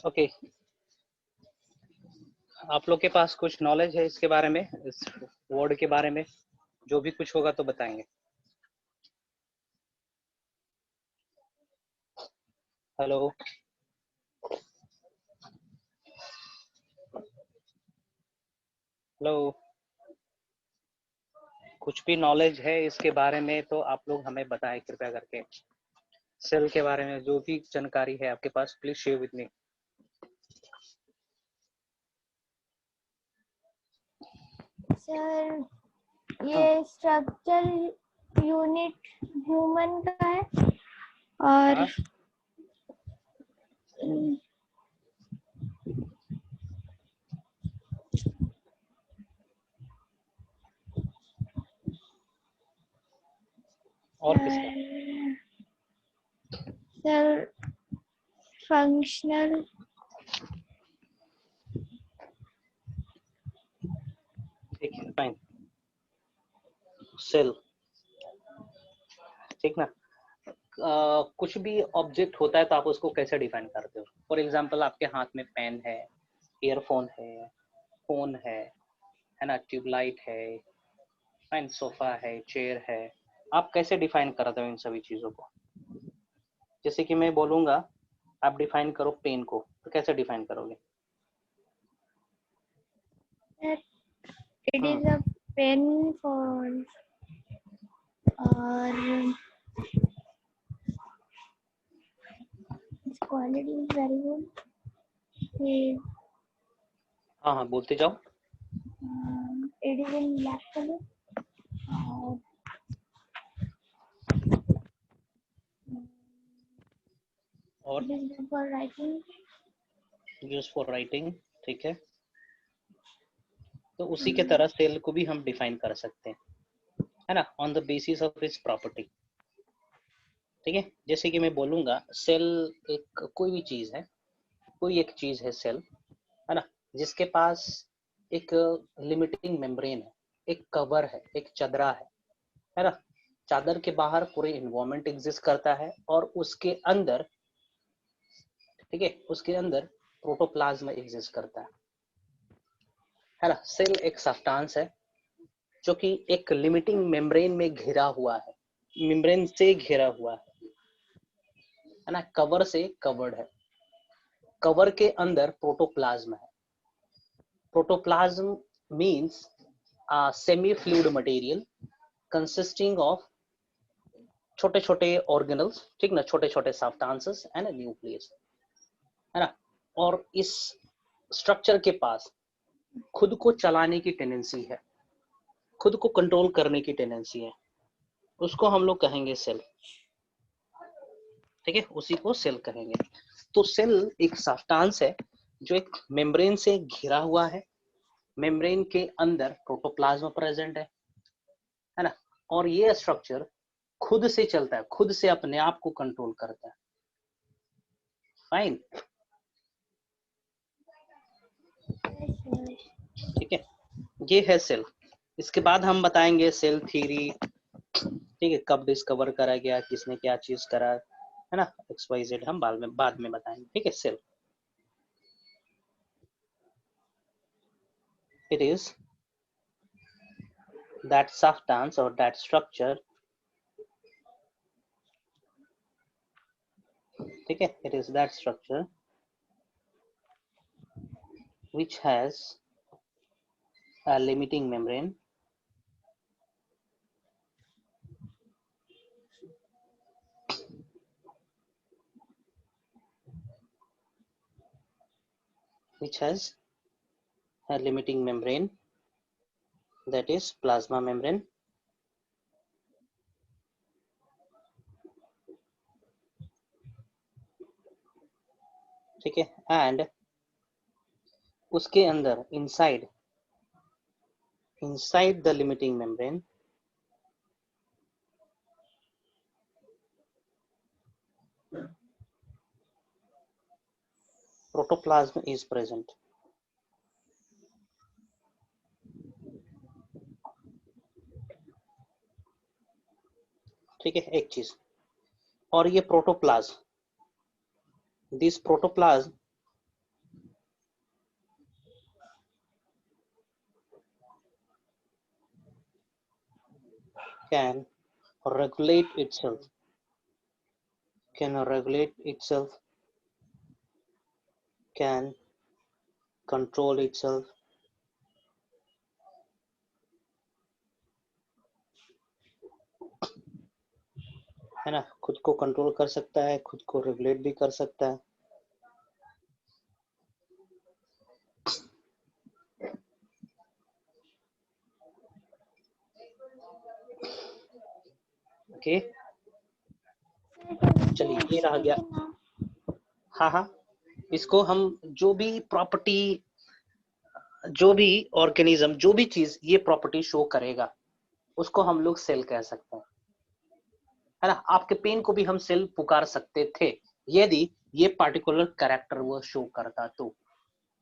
Okay, आप लोग के पास कुछ नॉलेज है इसके बारे में, इस वर्ड के बारे में? जो भी कुछ होगा तो बताएंगे। हेलो, हेलो, कुछ भी नॉलेज है इसके बारे में तो आप लोग हमें बताएं कृपया करके। सेल के बारे में जो भी जानकारी है आपके पास, please share with me. Sir, ये स्ट्रक्चर यूनिट ह्यूमन का है और हाँ? और किसका? सर, फंक्शनल ठीक है, फाइन। सेल, ठीक ना। कुछ भी ऑब्जेक्ट होता है तो आप उसको कैसे डिफाइन करते हो? फॉर एग्जांपल, आपके हाथ में पेन है, ईयरफोन है, फोन है ना, ट्यूबलाइट है, फाइन, सोफा है, चेयर है। आप कैसे डिफाइन करते हो इन सभी चीजों को? जैसे कि मैं बोलूंगा आप डिफाइन करो पेन को, तो कैसे डिफाइन करोगे? It is a pen for और क्वालिटी इज वेरी गुड। हाँ हाँ, बोलते जाओ। It is in black colour और for writing. Use for writing, ठीक है। तो उसी के तरह सेल को भी हम डिफाइन कर सकते हैं, है ना, on the basis of its property. ठीक है, जैसे कि मैं बोलूंगा सेल एक कोई भी चीज है, कोई एक चीज है सेल, है ना, जिसके पास एक लिमिटिंग मेम्ब्रेन है, एक कवर है, एक चदरा है ना। चादर के बाहर पूरे इन्वायरमेंट एग्जिस्ट करता है और उसके अंदर, ठीक है, उसके अंदर प्रोटोप्लाज्म एग्जिस्ट करता है ना। सेल एक सब्सटेंस है जो कि एक लिमिटिंग मेम्ब्रेन में घिरा हुआ है, मेम्ब्रेन से घिरा हुआ है ना, कवर से कवर्ड है। कवर के अंदर प्रोटोप्लाज्म है। Protoplasm means semi fluid material consisting of छोटे छोटे ऑर्गेनल्स, ठीक ना, छोटे छोटे सब्सटेंसेस एंड न्यूक्लियस, है ना। और इस स्ट्रक्चर के पास खुद को चलाने की टेंडेंसी है, खुद को कंट्रोल करने की टेंडेंसी है, उसको हम लोग कहेंगे सेल। ठीक है, उसी को सेल कहेंगे। तो सेल एक सब्सटेंस है जो एक मेम्ब्रेन से घिरा हुआ है, मेम्ब्रेन के अंदर प्रोटोप्लाज्म प्रेजेंट है ना। और ये स्ट्रक्चर खुद से चलता है, खुद से अपने आप को कंट्रोल करता है। फाइन, ठीक है, ये है सेल। इसके बाद हम बताएंगे सेल थ्योरी, ठीक है, कब डिस्कवर करा गया, किसने क्या चीज करा, है ना, XYZ हम बाद में बताएंगे। ठीक है, cell it is that substance or that structure, ठीक है, it is that structure which has a limiting membrane which has a limiting membrane, that is plasma membrane. ठीक है, and उसके अंदर inside the limiting membrane protoplasm is present. ठीक है, एक चीज और ये protoplasm, this protoplasm can regulate itself, can control itself, है ना, खुद को कंट्रोल कर सकता है, खुद को रेगुलेट भी कर सकता है. ओके, चलिए ये रह गया. हाँ, इसको हम जो भी प्रॉपर्टी, जो भी ऑर्गेनिज्म, जो भी चीज ये प्रॉपर्टी शो करेगा उसको हम लोग सेल कह सकते हैं, है ना. आपके पेन को भी हम सेल पुकार सकते थे यदि ये पार्टिकुलर कैरेक्टर वो शो करता. तो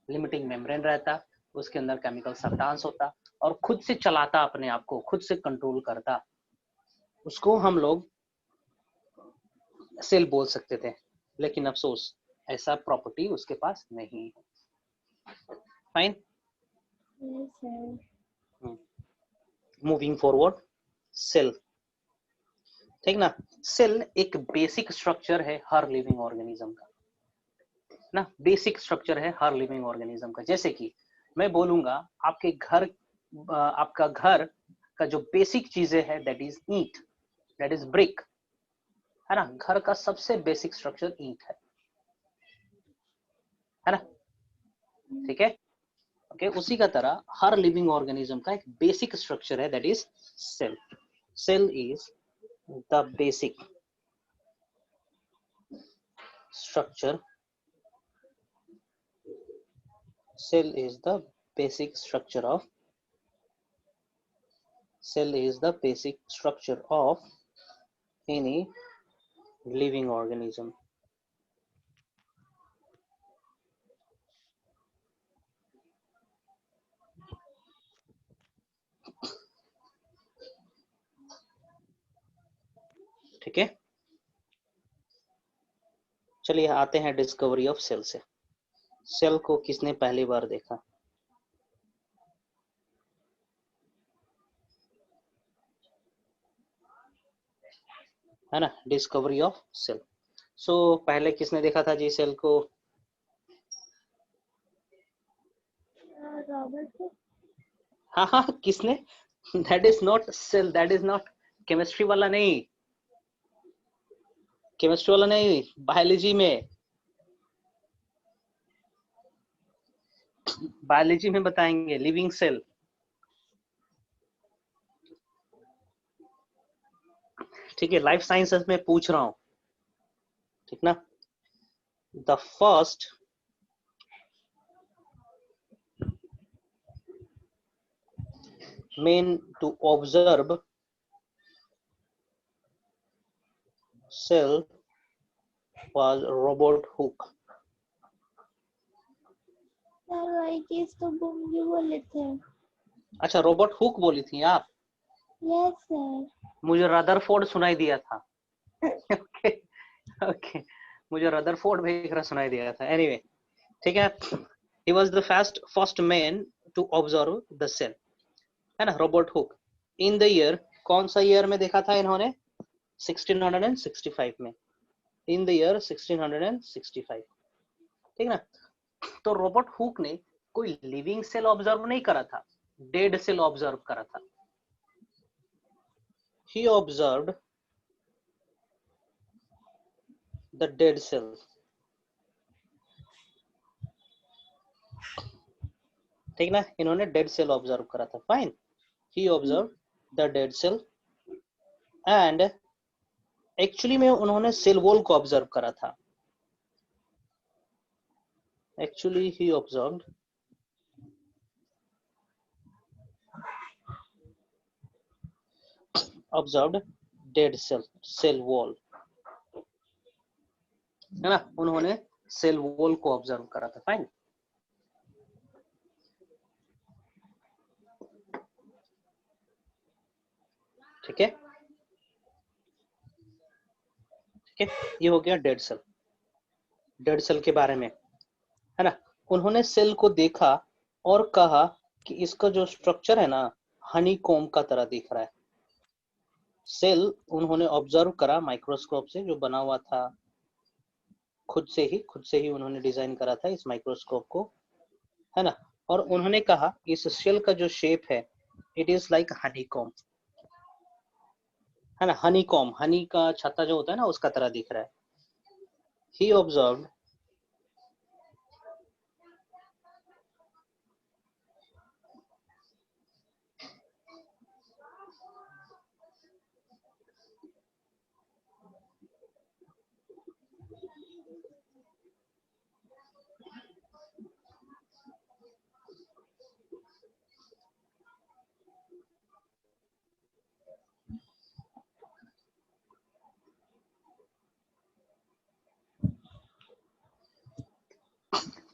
लिमिटिंग मेम्ब्रेन रहता, उसके अंदर केमिकल सब्सटेंस होता और खुद से चलाता, अपने आप को खुद से कंट्रोल करता, उसको हम लोग सेल बोल सकते थे. लेकिन अफसोस ऐसा प्रॉपर्टी उसके पास नहीं है. फाइन. Moving forward, cell. ठीक ना, सेल एक बेसिक स्ट्रक्चर है हर लिविंग ऑर्गेनिज्म का ना, बेसिक स्ट्रक्चर है हर लिविंग ऑर्गेनिज्म का. जैसे कि मैं बोलूंगा आपके घर, आपका घर का जो बेसिक चीजें है दैट इज ईंट, दैट इज ब्रिक, है ना. घर का सबसे बेसिक स्ट्रक्चर ईंट है ना. ठीक है, ओके. उसी का तरह हर लिविंग ऑर्गेनिज्म का एक बेसिक स्ट्रक्चर है that is cell. Cell is the basic structure, cell is the basic structure of any living organism. ठीक है, चलिए आते हैं डिस्कवरी ऑफ सेल से. सेल को किसने पहली बार देखा? है ना, डिस्कवरी ऑफ सेल. सो पहले किसने देखा था जी सेल को? रॉबर्ट. हाँ, किसने? That is not cell, that is not chemistry वाला नहीं, केमिस्ट्री वाला नहीं, बायोलॉजी में, बायोलॉजी में बताएंगे. लिविंग सेल, ठीक है, लाइफ साइंसेस में पूछ रहा हूं, ठीक ना. The first man to observe cell was Robert Hooke. Sir वही चीज तो बुमजी बोले थे. अच्छा, रॉबर्ट हुक बोली थी आप? Yes sir. मुझे रदरफोर्ड सुनाई दिया था. ओके ओके, मुझे रदरफोर्ड वगैरह सुनाई दिया था. एनीवे, ठीक है, he was the first man to observe the cell, है ना, Robert Hooke. In the year, कौन सा ईयर में देखा था इन्होंने? 1665 में, इन द ईयर 1665. ठीक ना. तो रॉबर्ट हुक ने कोई लिविंग सेल ऑब्जर्व नहीं करा था, डेड सेल ऑब्जर्व करा था। He observed the dead cell. ठीक ना, इन्होंने डेड सेल ऑब्जर्व करा था। Fine, he observe the dead cell and actually में उन्होंने सेल वॉल को ऑब्जर्व करा था। Actually he observed dead cell wall, है ना, उन्होंने सेल वॉल को ऑब्जर्व करा था। फाइन, ठीक है, ठीक है, ये हो गया डेड सेल। डेड सेल के बारे में, है ना, उन्होंने सेल को देखा और कहा कि इसका जो स्ट्रक्चर है ना, हनी कॉम्ब का तरह दिख रहा है। सेल उन्होंने ऑब्जर्व करा माइक्रोस्कोप से, जो बना हुआ था खुद से ही उन्होंने डिजाइन करा था इस माइक्रोस्कोप को, है ना, और उन्होंने कहा इस सेल का जो शेप है, it is like Honey comb, है ना, हनी कॉम्ब, हनी का छत्ता जो होता है ना, उसका तरह दिख रहा है। ही ऑब्जर्व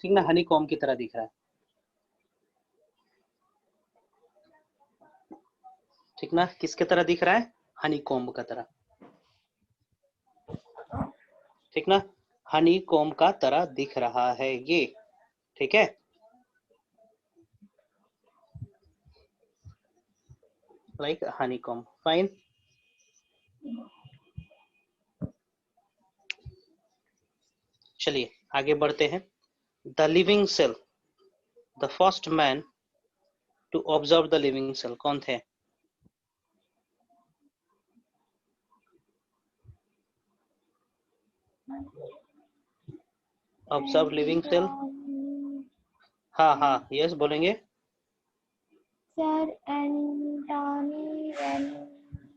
ठीक ना, हनी कॉम्ब की तरह दिख रहा है। ठीक ना, किसके तरह दिख रहा है? हनी कॉम्ब का तरह। ठीक ना, हनी कॉम्ब का तरह दिख रहा है ये। ठीक है, लाइक हनी कॉम्ब। फाइन, चलिए आगे बढ़ते हैं। The living cell, the first man to observe the living cell कौन थे? Observe living cell. हाँ हाँ, यस बोलेंगे। सर एंटोनी वैन,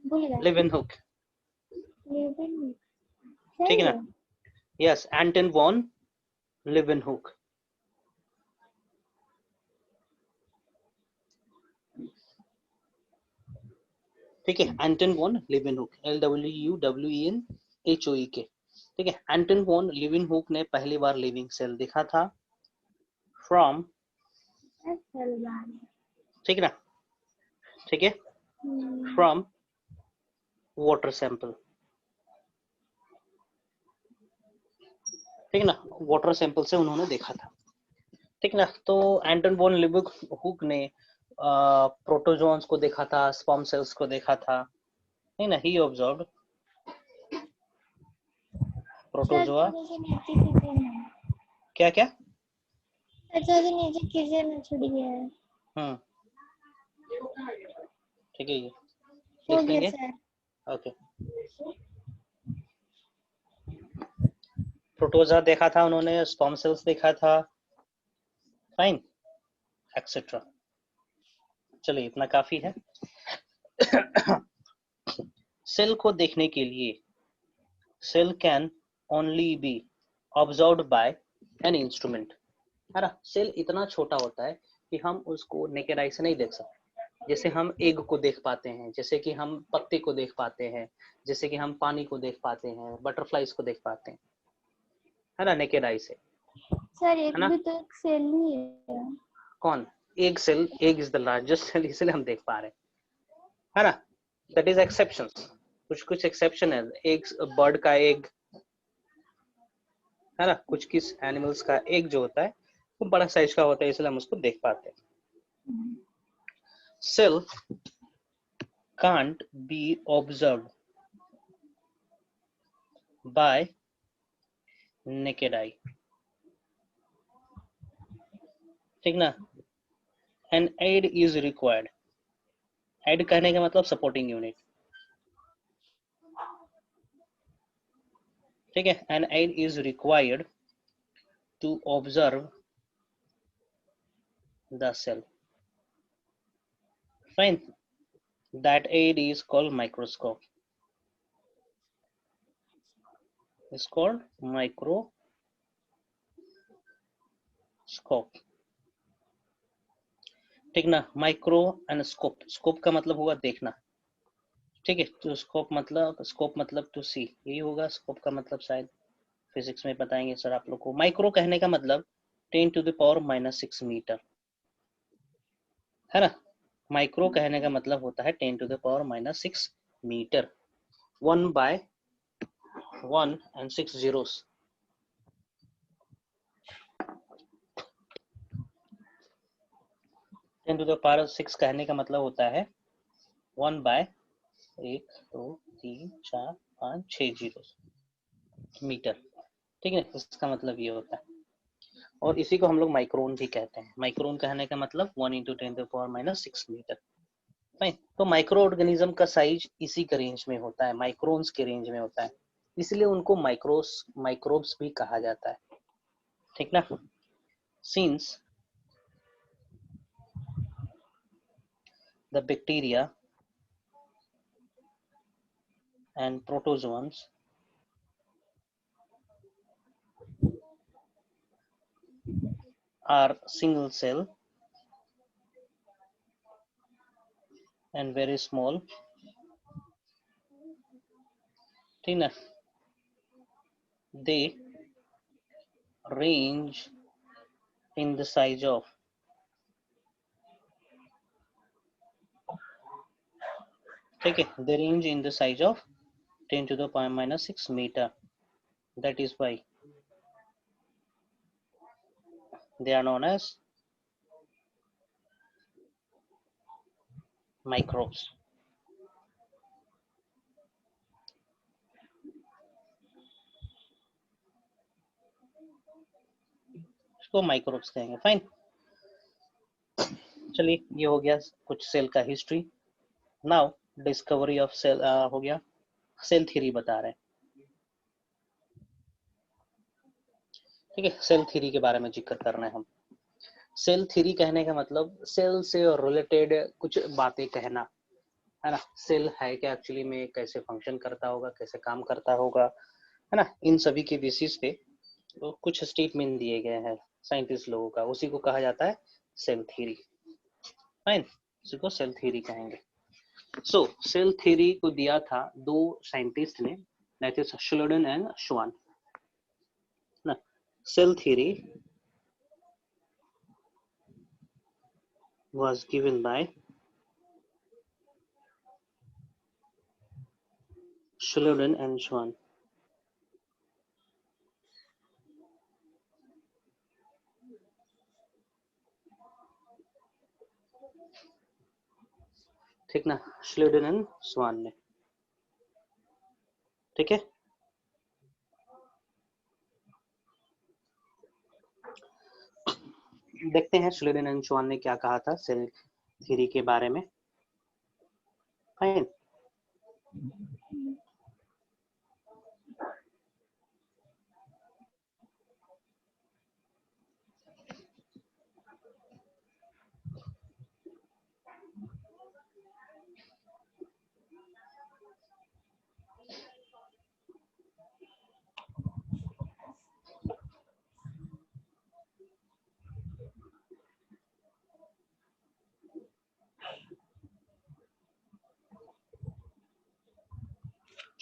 भूल गए। लेवेनहुक। लेवेनहुक, ठीक सही है है। ना, यस, एंटन वॉन लेवेनहुक। ठीक है, एंटन वॉन लेवेनहुक, LWUWENHOEK। ठीक है, एंटन वॉन लेवेनहुक ने पहली बार लिविंग सेल देखा था फ्रॉम, ठीक है ना, ठीक है, फ्रॉम वाटर सैंपल। ठीक है ना, वाटर सैंपल से उन्होंने देखा था। ठीक है ना, तो एंटन वॉन लेवेनहुक ने प्रोटोजोन्स को देखा था, स्पर्म सेल्स को देखा था। नहीं ना, ही ऑब्जर्व्ड सर प्रोटोजोआ। थोड़ा सा नीचे कीजिए ना। क्या क्या? सर थोड़ा सा नीचे कीजिए ना, छूट गया है। हम्म, ठीक है, ये हो लिख गया लेंगे। सर। ओके, प्रोटोजा देखा था उन्होंने, स्पर्म सेल्स देखा था। Fine, etcetera. चलिए इतना काफी है। सेल को देखने के लिए, cell can only be observed by an instrument, है ना, सेल इतना छोटा होता है कि हम उसको नेकेड आई से नहीं देख सकते। जैसे हम एग को देख पाते हैं, जैसे कि हम पत्ते को देख पाते हैं, जैसे कि हम पानी को देख पाते हैं, बटरफ्लाइज को देख पाते हैं, है ना, नेकेड आई से, सर है एक ना। भी तो एक सेल ही है। कौन? Egg cell, egg is the largest cell, इसलिए हम देख पा रहे हैं, है ना। दैट इज एक्सेप्शंस, कुछ कुछ एक्सेप्शन है। एग, बर्ड का एग, है ना, कुछ किस एनिमल्स का एग जो होता है वो बड़ा साइज का होता है, इसलिए हम उसको देख पाते हैं। Cell can't be observed by naked eye, ठीक ना, an aid is required. aid कहने का मतलब सपोर्टिंग यूनिट, ठीक है. an aid is required to observe the cell. Fine. That aid is called microscope. It's called microscope. ठीक ना. Micro and scope, scope का मतलब होगा देखना, ठीक है. तो स्कोप मतलब टू सी, यही होगा स्कोप का मतलब. शायद फिजिक्स में बताएंगे सर आप लोग को. माइक्रो कहने का मतलब 10⁻⁻6 मीटर, है ना. माइक्रो कहने का मतलब होता है 10⁻⁻6 मीटर. 1/1 and 6 zeros. 10⁻6 कहने का मतलब होता है 1/1 2 3 4 5 6 जीरो मीटर, ठीक है. इसका मतलब ये होता है. और इसी को हम लोग माइक्रोन भी कहते हैं. माइक्रोन कहने का मतलब 1 × 10⁻⁻6 मीटर. फाइन. तो माइक्रो ऑर्गेनिज्म का साइज इसी के रेंज में होता है, माइक्रोन्स के रेंज में होता है, इसलिए उनको माइक्रोब्स भी कहा जाता है, ठीक ना. Since the bacteria and protozoans are single cell and very small, ठीक ना. they range in the size of, ठीक है, they range in the size of 10⁻⁻6 meter. That is why they are known as microbes. इसको microbes कहेंगे. Fine. चलिए ये हो गया कुछ सेल का history. Now discovery of cell हो गया. सेल थ्योरी बता रहे हैं, ठीक है. सेल थ्योरी के बारे में जिक्र कर रहे हैं हम. सेल थ्योरी कहने का मतलब सेल से रिलेटेड कुछ बातें कहना, है ना. सेल है क्या एक्चुअली में, कैसे फंक्शन करता होगा, कैसे काम करता होगा, है ना. इन सभी के बेसिस पे तो कुछ स्टेटमेंट दिए गए हैं साइंटिस्ट लोगों का, उसी को कहा जाता है सेल थ्योरी. फाइन. उसी को सेल थ्योरी कहेंगे. सो सेल थ्योरी को दिया था दो साइंटिस्ट ने, दैट इज श्लेडन एंड श्वान ना. Cell theory was given by Schleiden and Schwann. ठीक ना. Schleiden and Schwann ने, ठीक है. देखते हैं Schleiden and Schwann ने क्या कहा था सेल थ्योरी के बारे में. Fine.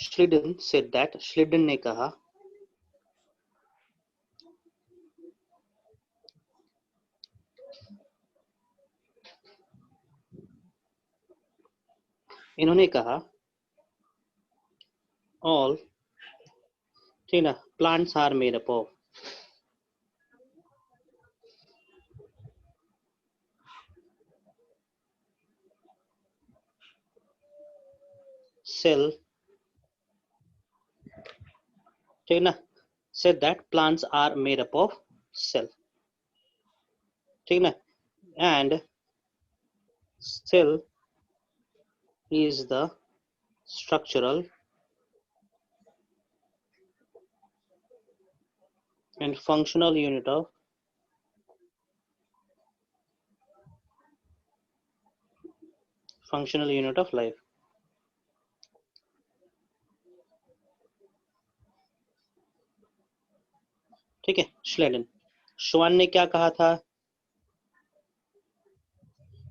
Schleiden said that, Schleiden ने कहा इन्होंने कहा all, ठीक ना, plants are made up of cell, ठीक ना. said that plants are made up of cell, ठीक ना. and cell is the structural and functional unit of life. ठीक है, श्लेडन। श्वान ने क्या कहा था?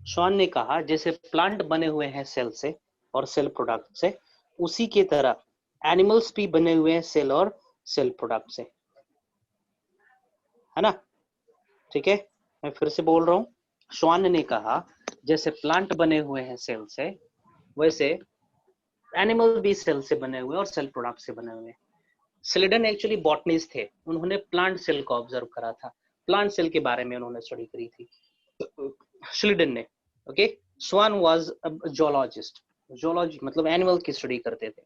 श्वान ने कहा जैसे प्लांट बने हुए हैं सेल से और सेल प्रोडक्ट से, उसी की तरह एनिमल्स भी बने हुए हैं सेल और सेल प्रोडक्ट से, है ना? ठीक है, मैं फिर से बोल रहा हूँ। श्वान ने कहा जैसे प्लांट बने हुए हैं सेल से, वैसे एनिमल भी सेल से बने हुए और सेल प्रोडक्ट से बने हुए। स्लेडन एक्चुअली बॉटनिस्ट थे, उन्होंने प्लांट सेल को ऑब्जर्व करा था, प्लांट सेल के बारे में उन्होंने स्टडी करी थी स्लेडन ने। Okay, Schwann was a zoologist, zoology मतलब एनिमल की स्टडी करते थे,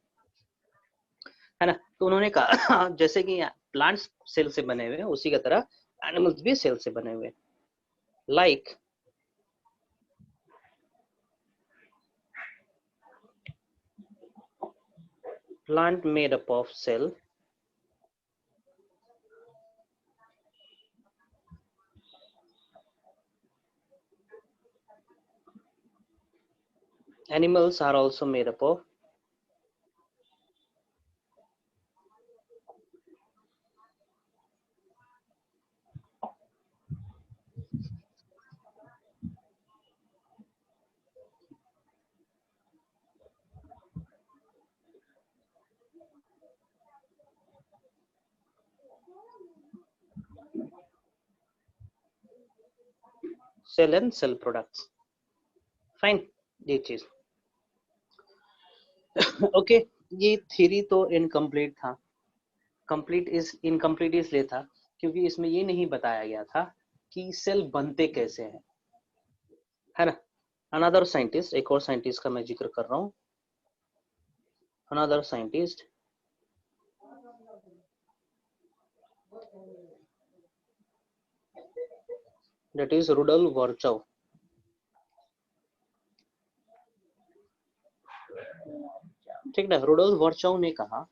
है ना? तो उन्होंने कहा जैसे कि प्लांट्स सेल से बने हुए हैं, उसी की तरह एनिमल्स भी सेल से बने हुए हैं। Like plant made up of cell animals are also made up of cell and cell products। Fine, ये चीज ओके। ये थ्योरी तो इनकम्प्लीट था। कंप्लीट इज इनकम्प्लीट इसलिए था क्योंकि इसमें ये नहीं बताया गया था कि सेल बनते कैसे हैं, है ना? अनदर साइंटिस्ट, एक और साइंटिस्ट का मैं जिक्र कर रहा हूँ, another scientist that is Rudolf Virchow. ठीक ना? रुडोल्फ वर्चोव ने कहा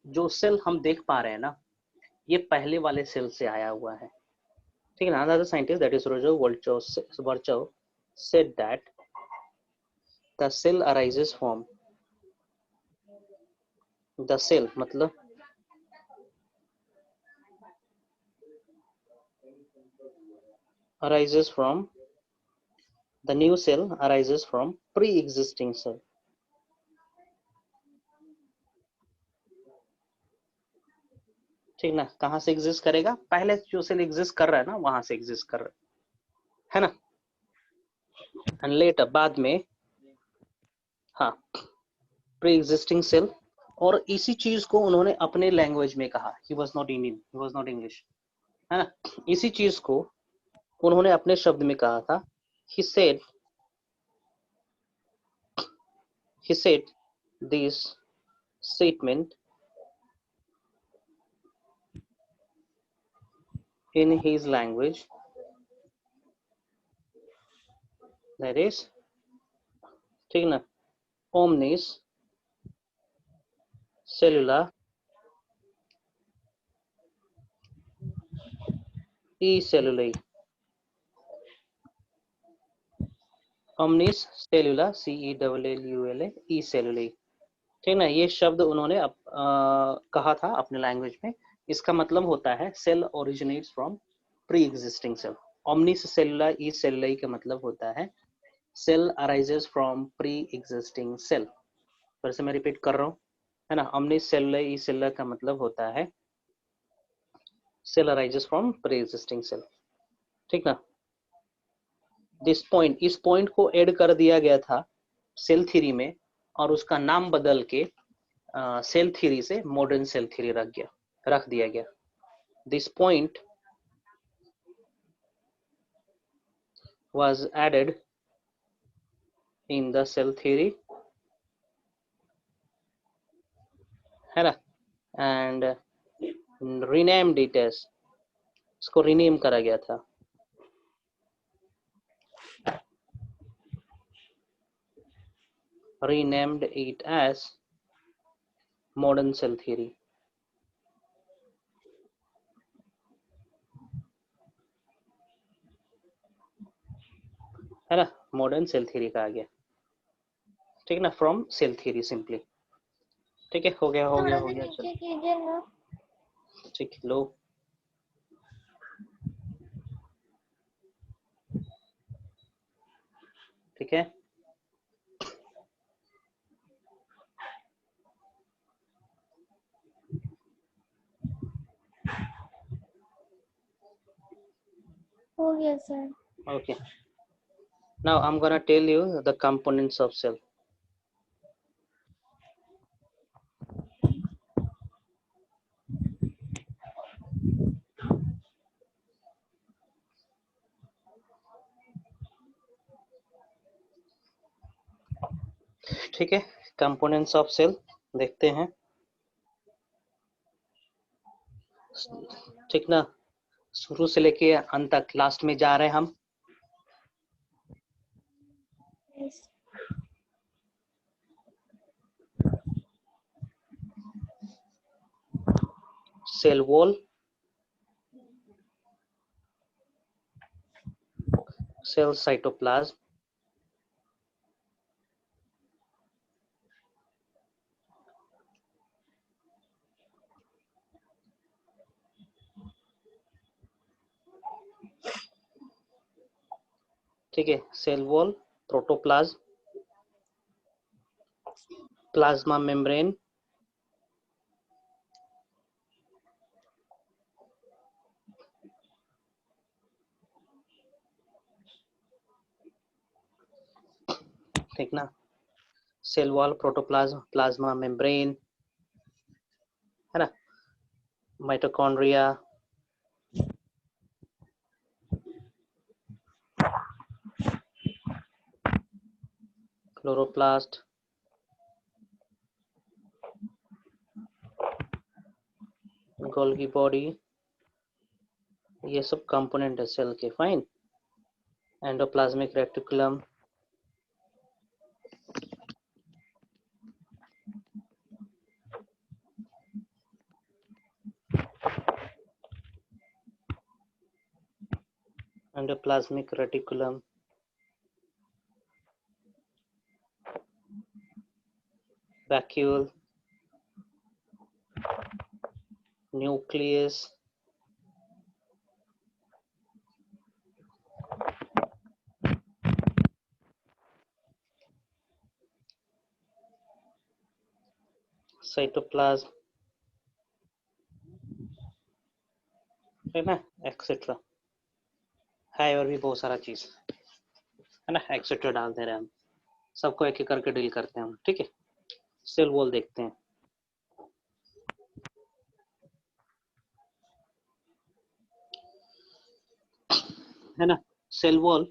जो सेल हम देख पा रहे हैं ना, ये पहले वाले सेल से आया हुआ है। ठीक है ना? Another scientist that is Rudolf Virchow said that the cell arises from the cell मतलब arises from the new cell arises from pre-existing cell। ठीक ना? कहां से एग्जिस्ट करेगा? पहले जो सेल एग्जिस्ट कर रहा है ना, वहां से एग्जिस्ट कर रहा है ना? एंड लेटर बाद में, हाँ, प्री एग्जिस्टिंग सेल। और इसी चीज को उन्होंने अपने लैंग्वेज में कहा, he was not Indian, he was not English, है ना? इसी चीज को उन्होंने अपने शब्द में कहा था। he said this statement in his language, that is, ठीक ना, omnis cellula e cellulae, omnis cellula cellula e cellulae। ठीक ना? ये शब्द उन्होंने कहा था अपने लैंग्वेज में। इसका मतलब होता है cell originates from pre existing cell. ओमनिस सेलुला ई सेलुलाई का मतलब होता है cell arises from pre existing cell. फिर से मैं रिपीट कर रहा हूँ, है ना? ओमनिस सेलुला ई सेलुला का मतलब होता है cell arises from pre existing cell. ठीक ना? दिस पॉइंट, इस पॉइंट को ऐड कर दिया गया था सेल थ्योरी में, और उसका नाम बदल के सेल थ्योरी से मॉडर्न सेल थ्योरी रख दिया गया। This point was added in the cell theory, है ना? and renamed it as, इसको रीनेम करा गया था renamed it as modern cell theory. है ना, मॉडर्न सेल थ्योरी का आ गया, ठीक ना, फ्रॉम सेल थ्योरी सिंपली। ठीक है, हो गया थोड़ा सा चलो नीचे कीजिए ना। ठीक, लो ठीक है। हो गया sir. Okay, now I'm gonna tell you the components of cell. ठीक है, कंपोनेंट्स ऑफ सेल देखते हैं, ठीक ना, शुरू से लेके अंत तक, लास्ट में जा रहे हैं हम। Yes. Cell wall, cell cytoplasm, ठीक है, cell wall, protoplasm, plasma membrane, ठीक ना, cell wall, protoplasm, plasma membrane, है ना, माइटोकॉन्ड्रिया, क्लोरोप्लास्ट, गोल्गी बॉडी, ये सब कंपोनेंट है सेल के। Fine, endoplasmic reticulum, endoplasmic reticulum, vacuole, nucleus, cytoplasm, है ना, एक्सेट्रा है, और भी बहुत सारा चीज है ना, एक्सेट्रा डालते रहे हम, सबको एक एक करके डील करते हैं हम। ठीक है, सेल वॉल देखते हैं, है ना, सेल वॉल,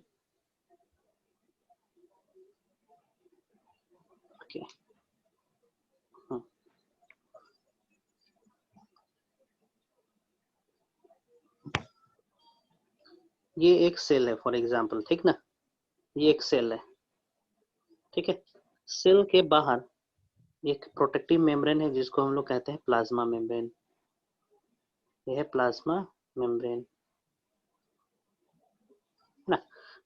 ओके, ये एक सेल है फॉर एग्जांपल, ठीक ना, ये एक सेल है, ठीक है, सेल के बाहर एक प्रोटेक्टिव मेम्ब्रेन है जिसको हम लोग कहते हैं प्लाज्मा मेम्ब्रेन, ये है प्लाज्मा मेम्ब्रेन ना।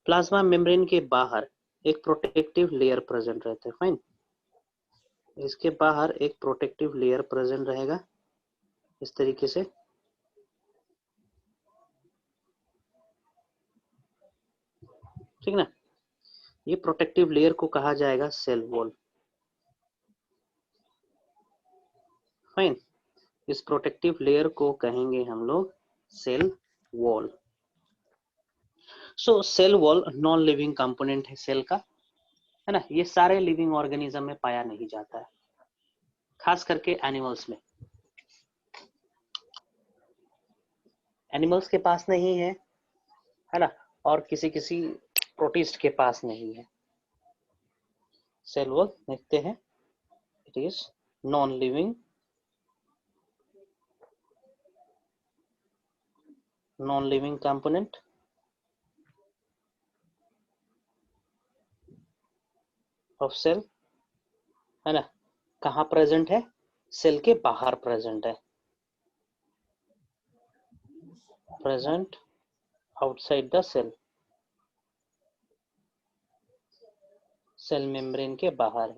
प्लाज्मा मेम्ब्रेन के बाहर एक प्रोटेक्टिव लेयर प्रेजेंट रहता है। फाइन, इसके बाहर एक प्रोटेक्टिव लेयर प्रेजेंट रहेगा इस तरीके से, ठीक ना, ये प्रोटेक्टिव लेयर को कहा जाएगा सेल वॉल। फाइन, इस प्रोटेक्टिव लेयर को कहेंगे हम लोग cell wall. So cell wall non living component है सेल का, है ना, ये सारे लिविंग ऑर्गेनिज्म में पाया नहीं जाता है, खास करके एनिमल्स में, एनिमल्स के पास नहीं है ना, और किसी किसी प्रोटिस्ट के पास नहीं है। सेल वॉल देखते हैं, it is non living component of cell, है ना, कहाँ प्रेजेंट है, सेल के बाहर प्रेजेंट है, present outside the cell, cell membrane के बाहर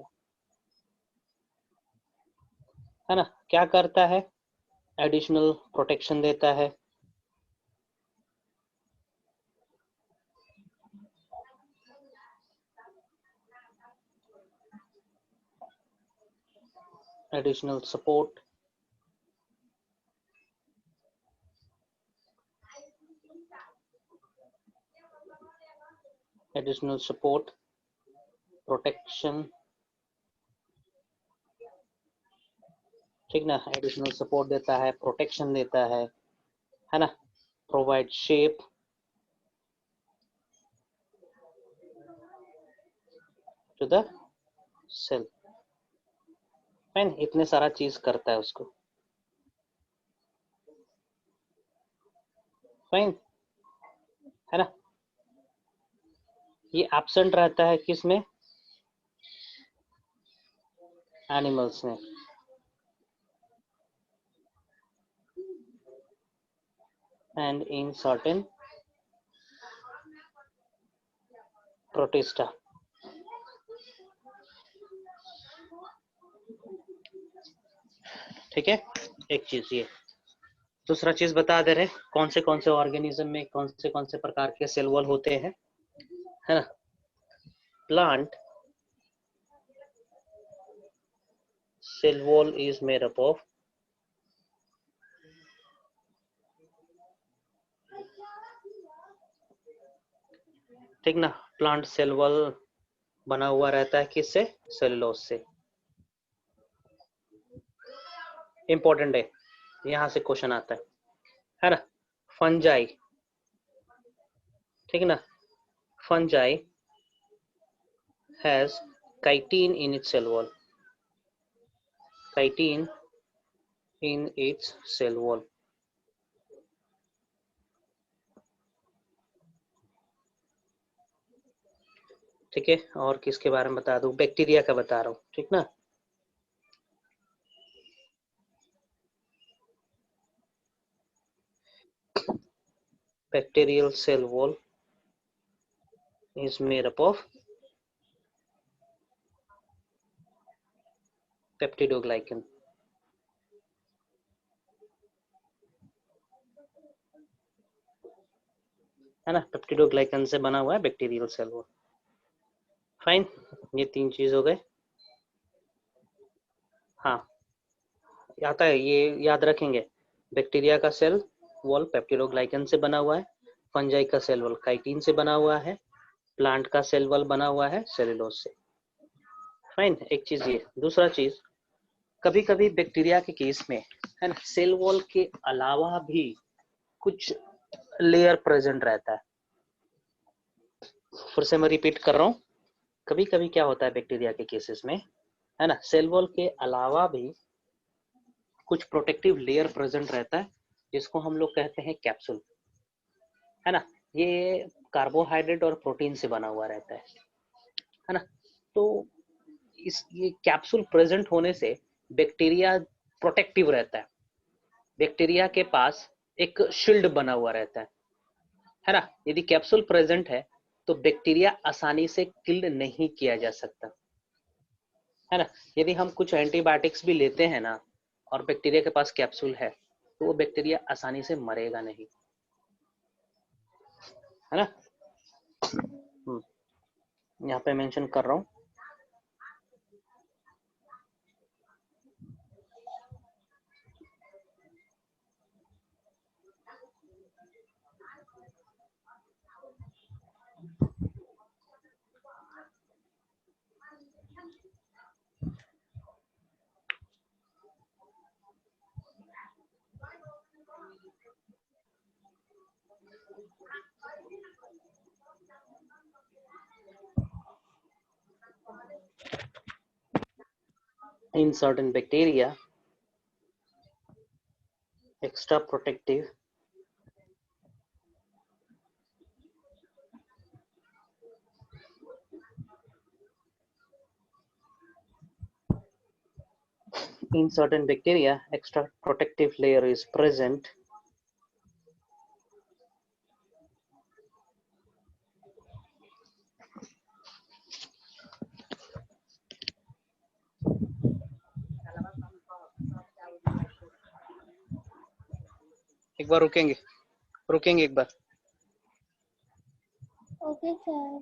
है ना। क्या करता है, एडिशनल प्रोटेक्शन देता है, additional support, additional support, protection, ठीक ना, एडिशनल सपोर्ट देता है, प्रोटेक्शन देता है ना, provide shape to the cell, fine, इतने सारा चीज करता है उसको, फाइन, है ना। ये एब्सेंट रहता है किसमें, एनिमल्स में, एंड इन सर्टेन प्रोटिस्टा, ठीक है, एक चीज ये। दूसरा चीज बता दे रहे कौन से ऑर्गेनिज्म में कौन से प्रकार के सेल वॉल होते हैं, है ना। Plant cell wall is made up of ठीक ना, प्लांट सेल वॉल बना हुआ रहता है किससे, सेलुलोज से, इंपॉर्टेंट है, यहां से क्वेश्चन आता है ना। फंजाई, ठीक ना, fungi has chitin in its cell wall, chitin in its cell wall, ठीक है। और किसके बारे में बता दूं, बैक्टीरिया का बता रहा हूं, ठीक ना। Bacterial cell wall is made up of peptidoglycan, है ना, पेप्टिडोग्लाइकन से बना हुआ है बैक्टीरियल सेल वॉल, फाइन, ये तीन चीज हो गए। हाँ, आता है, ये याद रखेंगे, बैक्टीरिया का सेल वॉल पेप्टिडोग्लाइकन से बना हुआ है, फंजाई का सेल वॉल काइटिन से बना हुआ है, प्लांट का सेल वॉल बना हुआ है सेलुलोज से, फाइन, एक चीज ये। दूसरा चीज, कभी कभी बैक्टीरिया के केस में, है ना, सेल वॉल के अलावा भी कुछ लेयर प्रेजेंट रहता है, फिर से मैं रिपीट कर रहा हूँ, कभी कभी क्या होता है बैक्टीरिया के केसेस में, है ना, सेल वॉल के अलावा भी कुछ प्रोटेक्टिव लेयर प्रेजेंट रहता है, जिसको हम लोग कहते हैं कैप्सूल, है ना। ये कार्बोहाइड्रेट और प्रोटीन से बना हुआ रहता है ना। तो ये कैप्सूल प्रेजेंट होने से बैक्टीरिया प्रोटेक्टिव रहता है, बैक्टीरिया के पास एक शील्ड बना हुआ रहता है ना। यदि कैप्सूल प्रेजेंट है तो बैक्टीरिया आसानी से किल नहीं किया जा सकता, है ना। यदि हम कुछ एंटीबायोटिक्स भी लेते हैं ना और बैक्टीरिया के पास कैप्सूल है तो वो बैक्टीरिया आसानी से मरेगा नहीं, है ना। यहाँ पे मेंशन कर रहा हूँ, in certain bacteria extra protective In certain bacteria, extra protective layer is present एक बार रुकेंगे एक बार. Okay sir.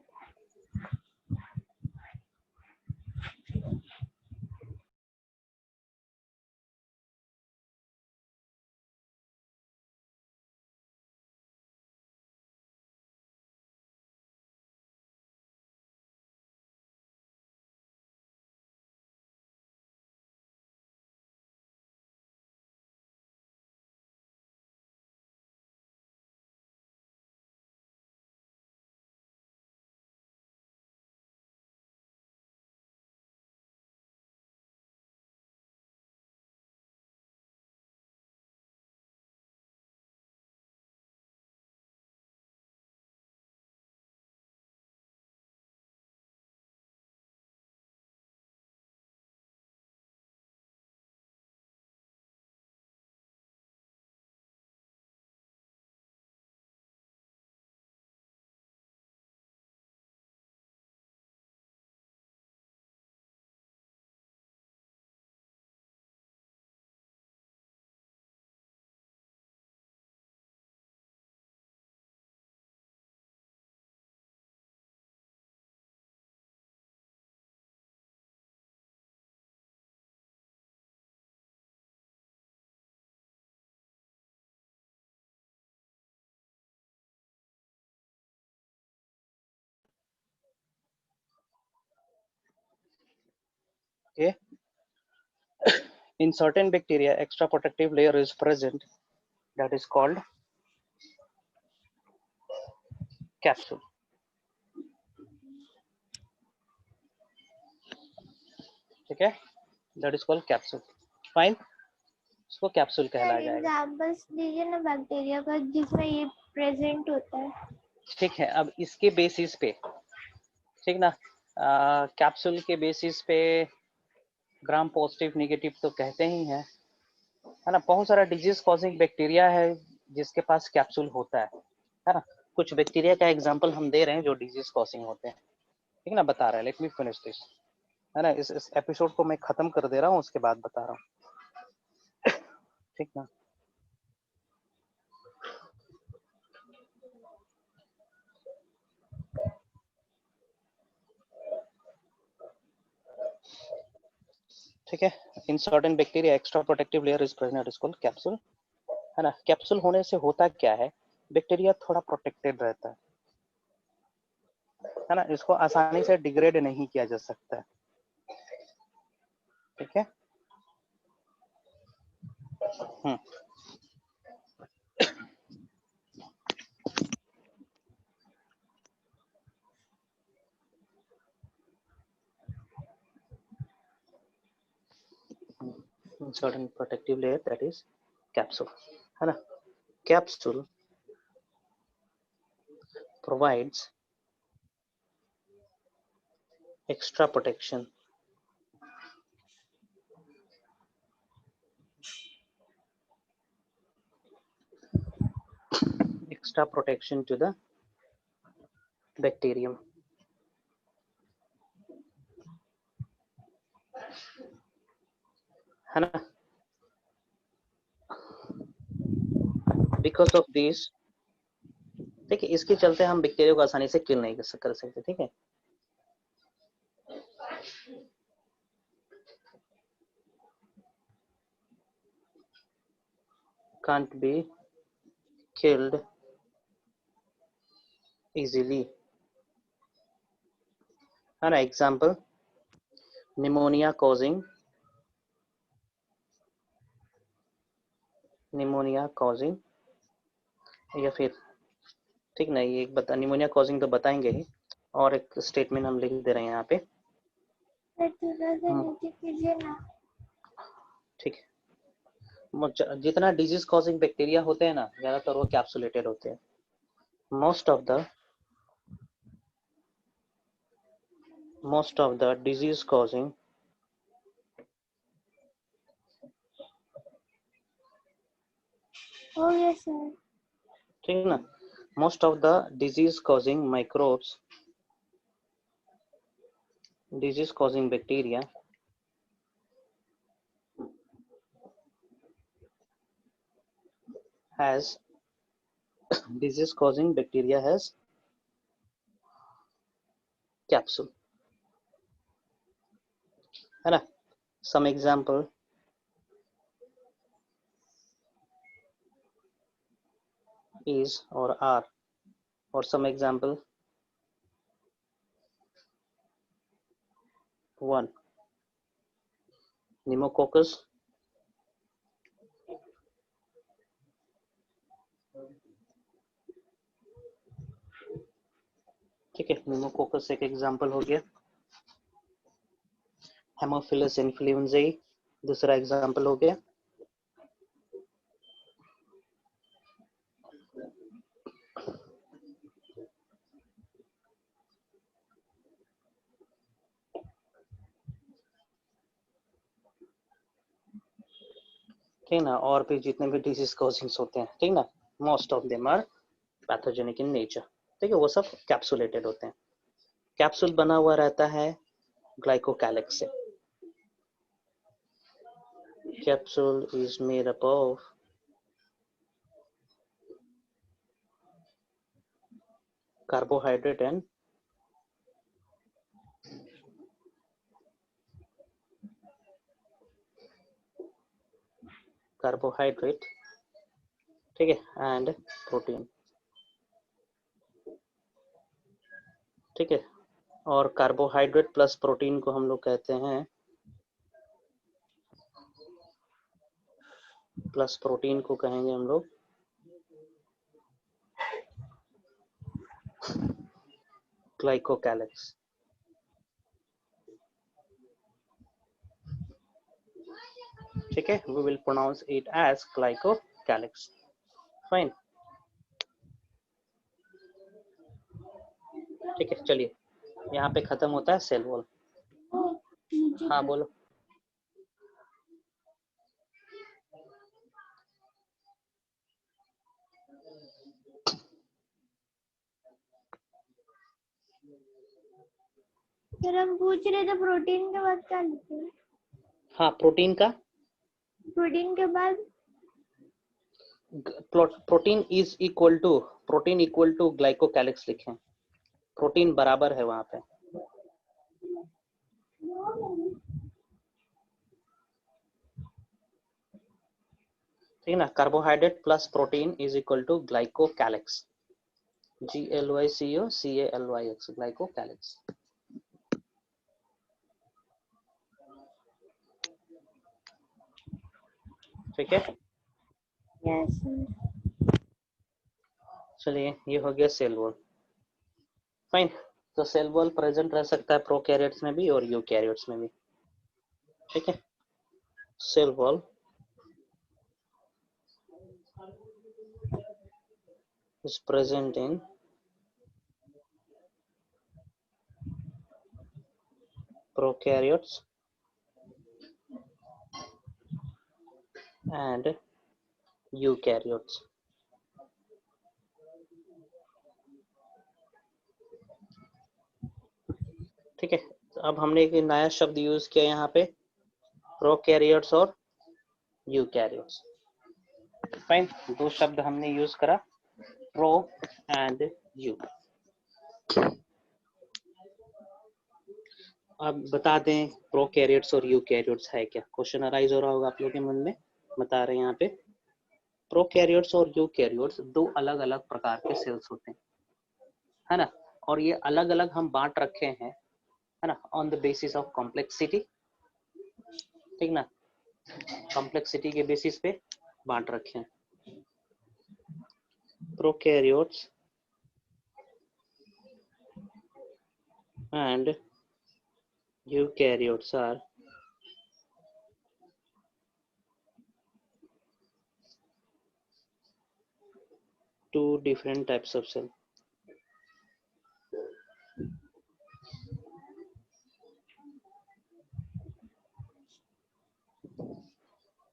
Okay. In certain bacteria, extra protective layer is present that is called capsule. ठीक है, that is called capsule. Fine. इसको capsule कहला sir जाएगा. एग्जांपल्स दीजिए ना बैक्टीरिया का जिसमें ये प्रेजेंट होता है. ठीक है, अब इसके बेसिस पे, ठीक ना, कैप्सूल के बेसिस पे ग्राम पॉजिटिव नेगेटिव तो कहते ही हैं, है ना. बहुत सारा डिजीज कॉजिंग बैक्टीरिया है जिसके पास कैप्सूल होता है ना. कुछ बैक्टीरिया का एग्जांपल हम दे रहे हैं जो डिजीज कॉजिंग होते हैं, ठीक ना, बता रहे हैं. लेट मी फिनिश दिस, है ना. इस एपिसोड को मैं खत्म कर दे रहा हूँ, उसके बाद बता रहा हूँ. ठीक ना. ठीक है. In certain bacteria extra protective layer is present, is called capsule, है ना. कैप्सूल होने से होता क्या है, बैक्टीरिया थोड़ा प्रोटेक्टेड रहता है ना. इसको आसानी से डिग्रेड नहीं किया जा सकता है. ठीक है. certain protective layer that is capsule, है ना. Capsule provides extra protection to the bacterium, है ना. Because of this, ठीक है, इसके चलते हम बैक्टीरिया को आसानी से किल नहीं कर सकते. ठीक है. Can't be killed easily, है ना. एग्जाम्पल, निमोनिया कॉजिंग, या फिर, ठीक ना, ये एक बता, निमोनिया कॉजिंग तो बताएंगे ही, और एक स्टेटमेंट हम लिख दे रहे हैं यहाँ पे. थोड़ा सा नीचे कीजिए ना. ठीक है. जितना डिजीज कॉजिंग बैक्टीरिया होते हैं ना, ज्यादातर वो कैप्सुलेटेड होते हैं. most of the disease causing हो गया सर। ठीक है ना। Most of the disease causing microbes, disease causing bacteria has disease causing bacteria has capsule, है ना। some example is or are, or some example, one, pneumococcus, ठीक है, pneumococcus एक एग्जांपल हो गया। हेमोफिलस इन्फ्लुएंजाई दूसरा एग्जांपल हो गया। ठीक ना, और भी जितने भी डिजीज कॉजिंग्स होते हैं, ठीक ना, most of them are pathogenic in nature. ठीक है, वो सब कैप्सुलेटेड होते हैं। कैप्सूल बना हुआ रहता है ग्लाइकोकैलिक्स से। Capsule is made up of carbohydrate and carbohydrate, ठीक है, एंड प्रोटीन, ठीक है। और कार्बोहाइड्रेट प्लस प्रोटीन को हम लोग कहते हैं, प्लस प्रोटीन को कहेंगे हम लोग ग्लाइकोकैलिक्स। ठीक है, we will pronounce it as glycocalyx. Fine, ठीक है। चलिए, यहाँ पे खत्म होता है सेल वॉल। हाँ बोलो। सर हम पूछ रहे थे प्रोटीन के बाद क्या लिखते हैं? हाँ, प्रोटीन का, प्रोटीन के बाद प्रोटीन इक्वल टू ग्लाइकोकैलिक्स लिखें। प्रोटीन बराबर है वहां पे, ठीक है ना। Carbohydrate plus protein is equal to glycocalyx, GLYCOCALYX, glycocalyx. ठीक है, यस सर। चलिए ये हो गया सेल वॉल। फाइन, तो सेल वॉल प्रेजेंट रह सकता है प्रोकैरियोट्स में भी और यूकैरियोट्स में भी। ठीक है, cell wall is present in prokaryotes and eukaryotes। ठीक है, तो अब हमने एक नया शब्द यूज किया यहाँ पे, प्रोकैरियोट्स और यूकैरियोट्स। फाइन, दो शब्द हमने यूज करा, प्रो एंड यू। अब बता दें प्रोकैरियोट्स और यूकैरियोट्स है क्या, क्वेश्चन अराइज हो रहा होगा आप लोगों के मन में। बता रहे हैं यहाँ पे, प्रोकैरियोट्स और यूकैरियोट्स दो अलग अलग प्रकार के सेल्स होते हैं, है ना। और ये अलग अलग हम बांट रखे हैं, है ना, on the basis of complexity. ठीक ना, कॉम्प्लेक्सिटी के बेसिस पे बांट रखे हैं। Prokaryotes and eukaryotes are two different types of cell.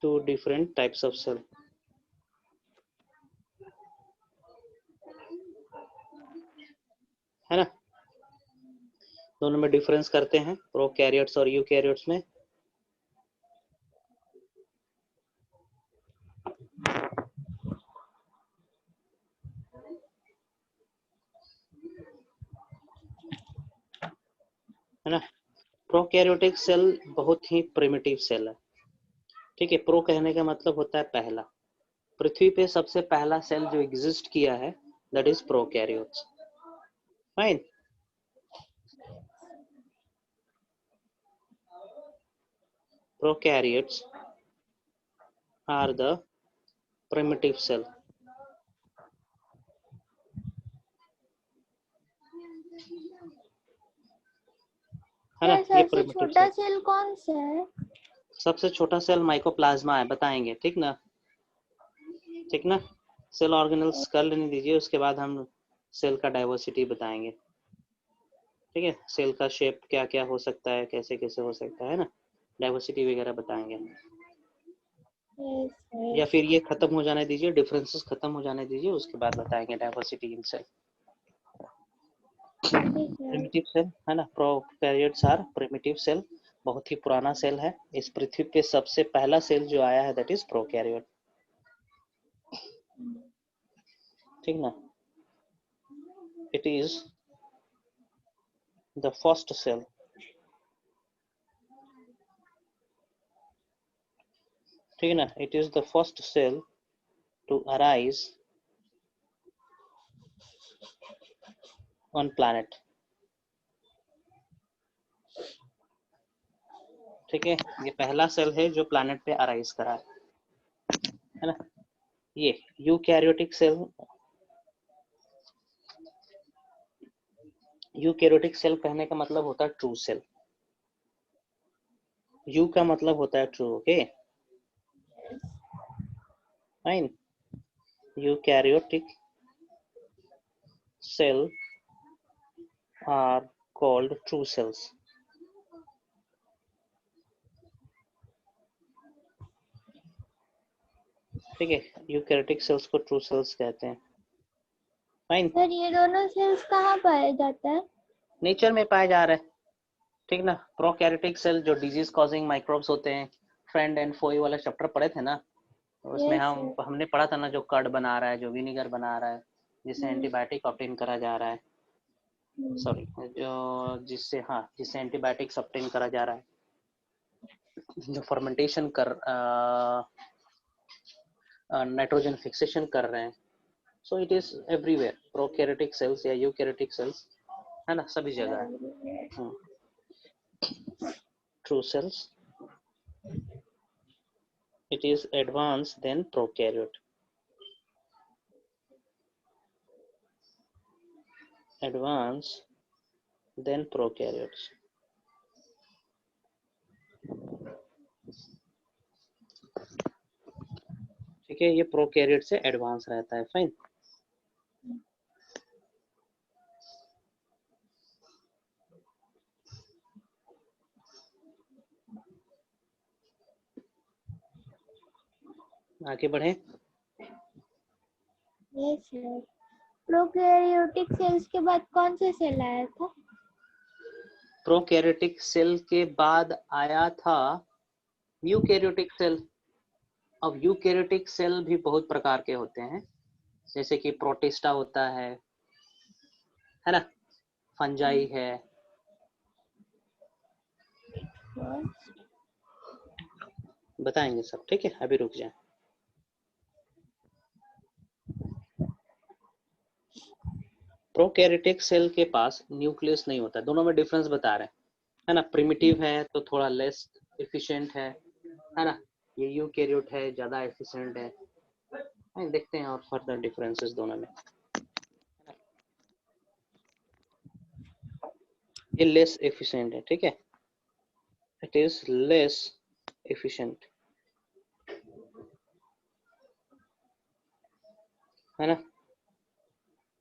Two different types of cell. है ना। दोनों में डिफरेंस करते हैं प्रोकैरियोट्स और यूकैरियोट्स में। है ना। प्रोकैरियोटिक सेल बहुत ही प्रिमिटिव सेल है। ठीक है, प्रो कहने का मतलब होता है पहला। पृथ्वी पे सबसे पहला सेल जो एग्जिस्ट किया है that is prokaryotes. Fine. Prokaryotes are the primitive cell. है ना, ये सबसे प्रिमिटिव छोटा सेल। सेल कौन सा है? सबसे छोटा सेल माइकोप्लाज्मा है, बताएंगे, ठीक ना। ठीक ना, सेल ऑर्गेनल्स कर लेने दीजिए, उसके बाद हम सेल का डाइवर्सिटी बताएंगे। ठीक है, सेल का शेप क्या क्या हो सकता है, कैसे कैसे हो सकता है ना, डाइवर्सिटी वगैरह बताएंगे। या फिर ये खत्म हो जाने दीजिए, डिफरेंसेस खत्म हो जाने दीजिए, उसके बाद बताएंगे diversity in cell. Primitive cell है ना, प्रोकैरियोट्स आर प्रिमिटिव सेल, बहुत ही पुराना सेल है। इस पृथ्वी पे सबसे पहला सेल जो आया है दैट इज प्रोकैरियोट। ठीक ना, it is the first cell. ठीक है ना, it is the first cell to arise on planet. ठीक है, ये पहला सेल है जो प्लैनेट पे अराइज करा है ना। ये यूकैरियोटिक सेल, यूकैरियोटिक सेल कहने का मतलब होता है ट्रू सेल। यू का मतलब होता है true. Okay fine. Eukaryotic cell are called true cells. ठीक है, यूकैरियोटिक सेल्स को ट्रू सेल्स कहते हैं। फाइन। सर ये दोनों सेल्स कहाँ पाया जाता है? नेचर में पाया जा रहा है। ठीक ना, प्रोकैरियोटिक सेल जो डिजीज कॉजिंग माइक्रोब्स होते हैं, फ्रेंड एंड फोई वाला चैप्टर पढ़े थे ना, उसमें हमने पढ़ा था ना, जो कर्ड बना रहा है, जो विनेगर बना रहा है, जिससे एंटीबायोटिक ऑब्टेन करा जा रहा है, सॉरी, जो जिससे एंटीबायोटिक्स ऑब्टेन करा जा रहा है, जो फर्मेंटेशन कर नाइट्रोजन फिक्सेशन कर रहे हैं। So it is everywhere, prokaryotic cells या यूकैरियोटिक सेल्स है ना, सभी जगह है। True cells, it is advanced than prokaryote. Advanced than prokaryotes. ठीक है, ये प्रोकैरियोट से एडवांस रहता है। फाइन। आगे बढ़े। Yes sir. प्रोकैरियोटिक सेल्स के बाद कौन सा सेल आया था? प्रोकैरियोटिक सेल के बाद आया था यूकैरियोटिक सेल। अब यूकैरियोटिक सेल भी बहुत प्रकार के होते हैं, जैसे कि प्रोटिस्टा होता है ना, फंजाई है। बताएंगे सब, ठीक है, अभी रुक जाए। प्रोकैरियोटिक सेल के पास न्यूक्लियस नहीं होता, दोनों में डिफरेंस बता रहे हैं, है ना। प्रिमिटिव है तो थोड़ा लेस एफिशिएंट है ना। ये यूकैरियोट है, ज्यादा एफिशिएंट है। देखते हैं और फर्दर डिफरेंसेस दोनों में। ये लेस एफिशिएंट है, ठीक है, इट इज लेस एफिशिएंट, है ना।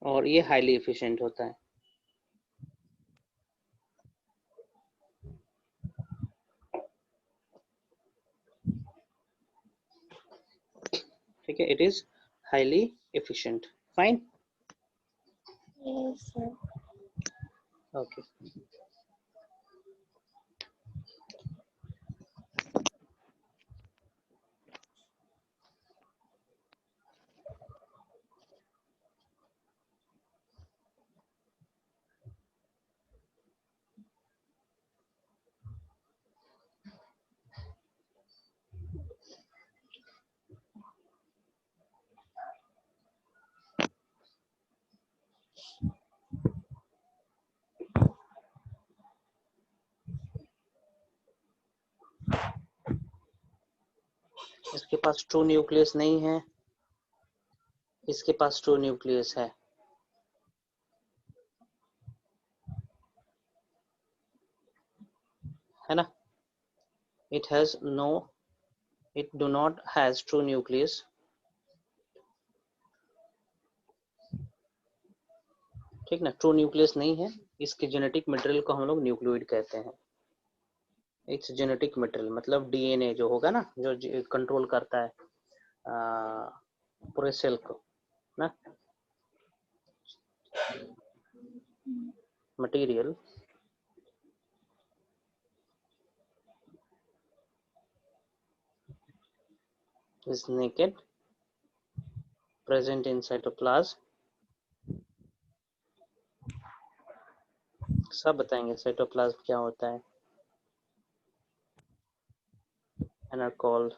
और ये हाईली एफिशिएंट होता है। ठीक है, it is highly efficient. Fine. Yes sir. Okay इसके पास ट्रू न्यूक्लियस नहीं है, इसके पास ट्रू न्यूक्लियस है ना। It has no, it do not has true nucleus. ठीक ना, ट्रू न्यूक्लियस नहीं है, इसके जेनेटिक मटेरियल को हम लोग न्यूक्लियोइड कहते हैं। इट्स जेनेटिक मटेरियल मतलब डीएनए जो होगा ना, जो कंट्रोल करता है पूरे सेल को ना, material is naked, present in cytoplasm। सब बताएंगे साइटोप्लाज्म क्या होता है, and are called,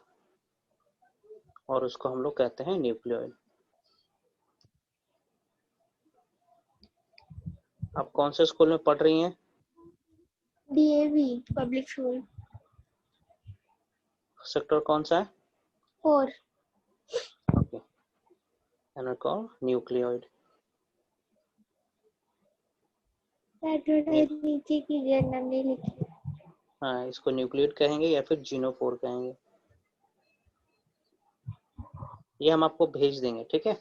और उसको हम लोग कहते हैं न्यूक्लियोइड। आप कौन से स्कूल में पढ़ रही हैं? DAV public school. सेक्टर कौन सा है? 4। Okay, and are called nucleoid. नीचे की जर्नल नहीं लिखी। हाँ, इसको न्यूक्लियोइड कहेंगे या फिर जीनोफोर कहेंगे। ये हम आपको भेज देंगे, ठीक है,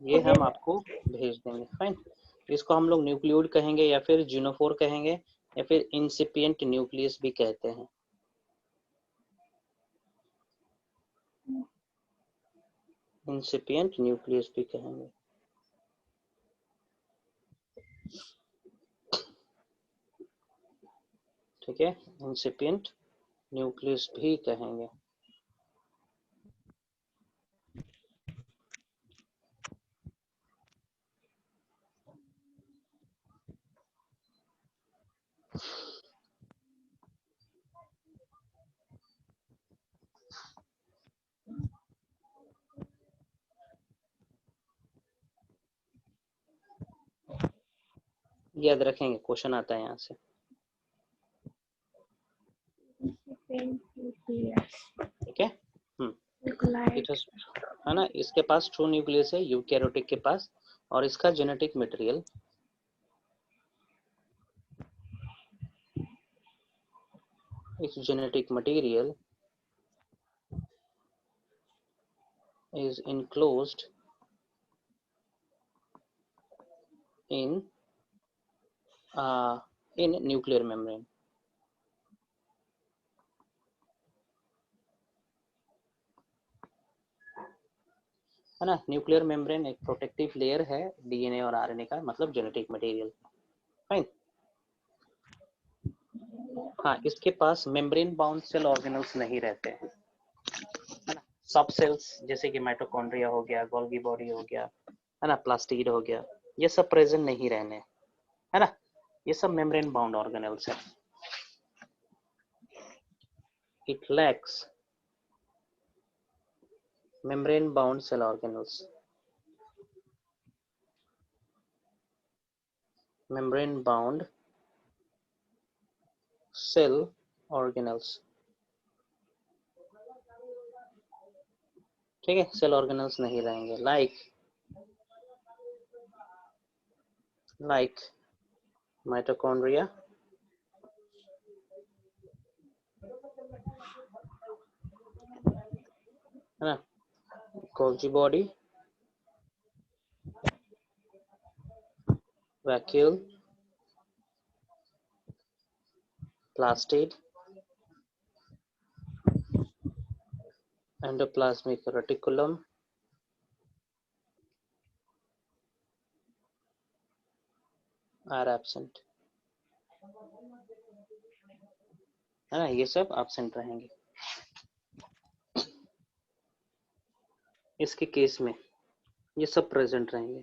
ये हम आपको भेज देंगे। फाइन, इसको हम लोग न्यूक्लियोइड कहेंगे या फिर जीनोफोर कहेंगे या फिर इंसिपिएंट न्यूक्लियस भी कहते हैं। इंसिपिएंट न्यूक्लियस भी कहेंगे। ठीक है, इंसिपिएंट न्यूक्लियस भी कहेंगे। याद रखेंगे, क्वेश्चन आता है यहाँ से। ठीक है, है ना, इसके पास ट्रू न्यूक्लियस है यूकैरियोटिक के पास, और इसका genetic material its genetic material is enclosed in nuclear membrane। है ना, न्यूक्लियर मेम्ब्रेन एक प्रोटेक्टिव लेयर है डीएनए और आरएनए का, मतलब जेनेटिक मटेरियल। फाइन, हाँ, इसके पास मेम्ब्रेन बाउंड सेल ऑर्गेनल्स नहीं रहते हैं, है ना। सब सेल्स जैसे कि माइटोकॉन्ड्रिया हो गया, गोल्गी बॉडी हो गया, है ना, प्लास्टिड हो गया, ये सब प्रेजेंट नहीं रहने, है ना, ये सब मेम्ब्रेन बाउंड ऑर्गेनल्स है। It lacks membrane bound cell organelles। membrane bound cell organelles, ठीक है, सेल ऑर्गेनल्स नहीं रहेंगे। लाइक माइटोकॉन्ड्रिया, है ना, Golgi body, vacuole, plastid, endoplasmic reticulum, are absent, है ना, ये सब एब्सेंट रहेंगे। इसके केस में ये सब प्रेजेंट रहेंगे।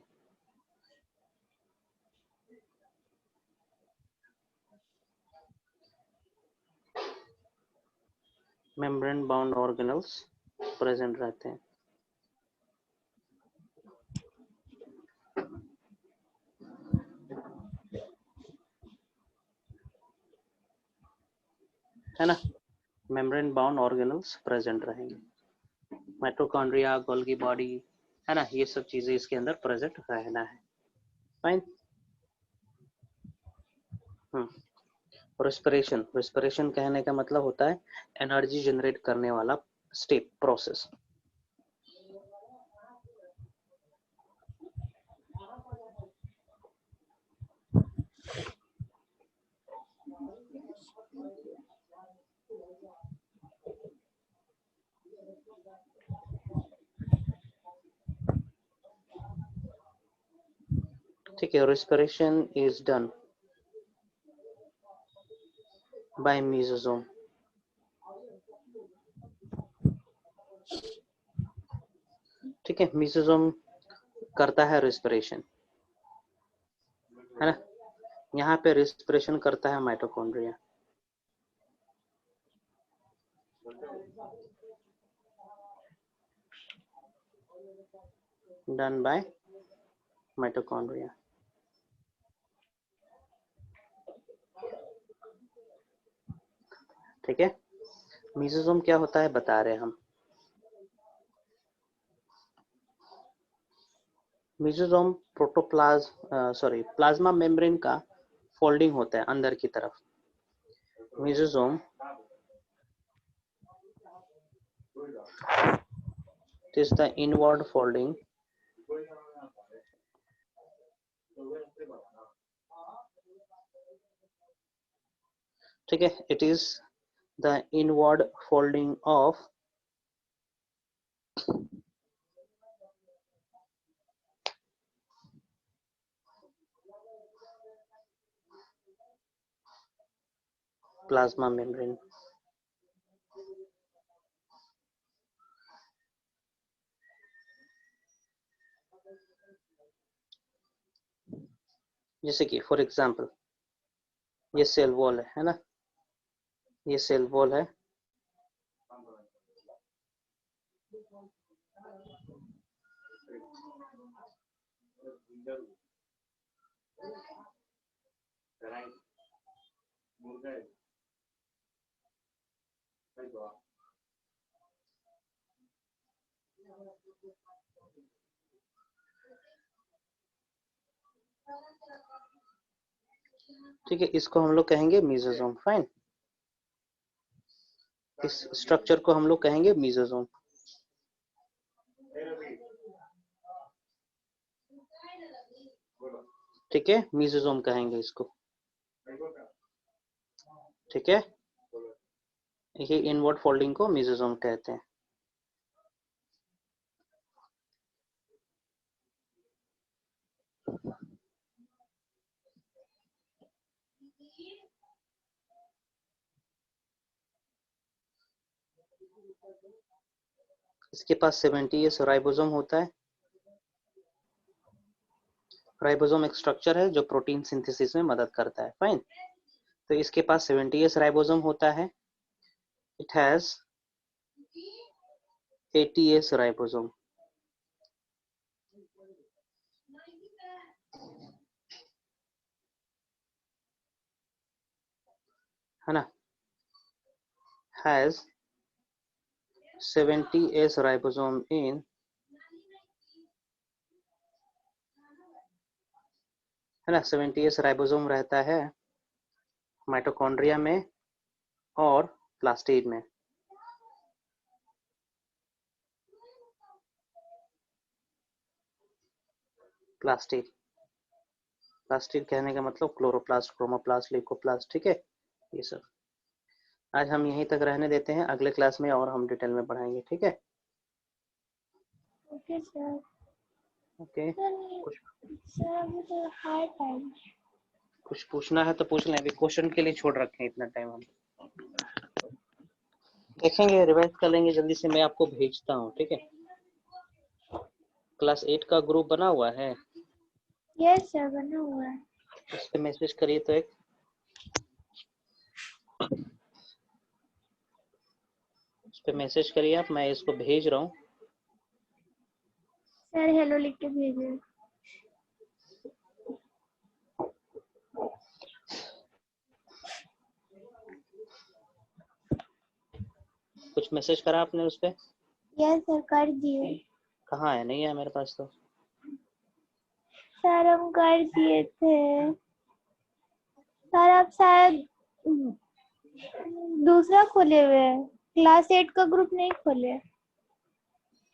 मेम्ब्रेन बाउंड ऑर्गेनल्स प्रेजेंट रहते हैं। है ना, मेम्ब्रेन बाउंड ऑर्गेनल्स प्रेजेंट रहेंगे। माइटोकॉन्ड्रिया, गोल्गी बॉडी, है ना, ये सब चीजें इसके अंदर प्रेजेंट रहना है। फाइन। रेस्पिरेशन, रेस्पिरेशन कहने का मतलब होता है एनर्जी जनरेट करने वाला स्टेप, प्रोसेस। ठीक है, respiration is done by mesosome. ठीक है, मेसोसोम करता है रेस्पिरेशन, है ना। यहाँ पे रेस्पिरेशन करता है माइटोकॉन्ड्रिया। Done by mitochondria. ठीक है, मेसोसोम क्या होता है बता रहे हैं हम। मेसोसोम प्लाज्मा मेम्ब्रेन का फोल्डिंग होता है अंदर की तरफ। Mesosome is the inward folding ठीक है, it is the inward folding of plasma membrane। जैसे कि फॉर एग्जांपल ये सेल वॉल है ना, ये सेल वॉल है। ठीक है, इसको हम लोग कहेंगे मेसोसोम। फाइन, इस स्ट्रक्चर को हम लोग कहेंगे मेसोसोम। ठीक है, मेसोसोम कहेंगे इसको। ठीक है, ये इनवर्ड फोल्डिंग को मेसोसोम कहते हैं। इसके पास 70S राइबोसोम होता है। राइबोसोम एक स्ट्रक्चर है जो प्रोटीन सिंथेसिस में मदद करता है। फाइन, तो इसके पास 70S राइबोसोम होता है। It has 80S ribosome. है ना, has 70S राइबोसोम इन, है ना, 70S राइबोसोम रहता है माइटोकॉन्ड्रिया में और प्लास्टिड में। प्लास्टिड, प्लास्टिड कहने का मतलब क्लोरोप्लास्ट, क्रोमोप्लास्ट, ल्यूकोप्लास्ट। ठीक है, ये सब। आज हम यहीं तक रहने देते हैं, अगले क्लास में और हम डिटेल में पढ़ाएंगे। ठीक है, ओके सर। ओके। सर अभी तो हार्ड टाइम। कुछ पूछना है तो पूछ लें, अभी क्वेश्चन के लिए छोड़ रखे हैं इतना टाइम हम। देखेंगे, रिवाइज कर लेंगे जल्दी से, मैं आपको भेजता हूँ, ठीक है। क्लास 8 का ग्रुप बना हुआ है? यस सर, बना हुआ है। उस पे मैसेज करिए तो एक, उस पे मैसेज करिए आप, मैं इसको भेज रहा हूँ। सर हेलो लिख के भेजिए। कुछ मैसेज करा आपने उस पे? यस सर, कर दिए। कहाँ है? नहीं है मेरे पास तो। सर हम कर दिए थे सर, आप शायद दूसरा खोले हुए हैं, क्लास 8 का ग्रुप नहीं खोले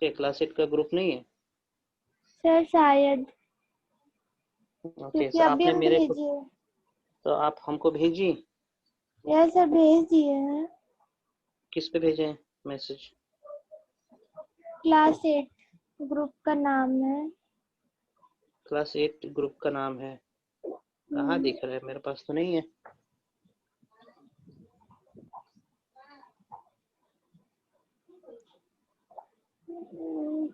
क्या क्लास 8 का ग्रुप नहीं है? सर शायद, ओके क्योंकि सर, अभी आपने हम मेरे को, भेजिए। तो आप हमको भेजिए। यस सर, भेज दिए हैं। किस पे भेजे हैं मैसेज? क्लास 8 ग्रुप का नाम है। क्लास 8 ग्रुप का नाम है? कहाँ हम्म, दिख रहा है? मेरे पास तो नहीं है।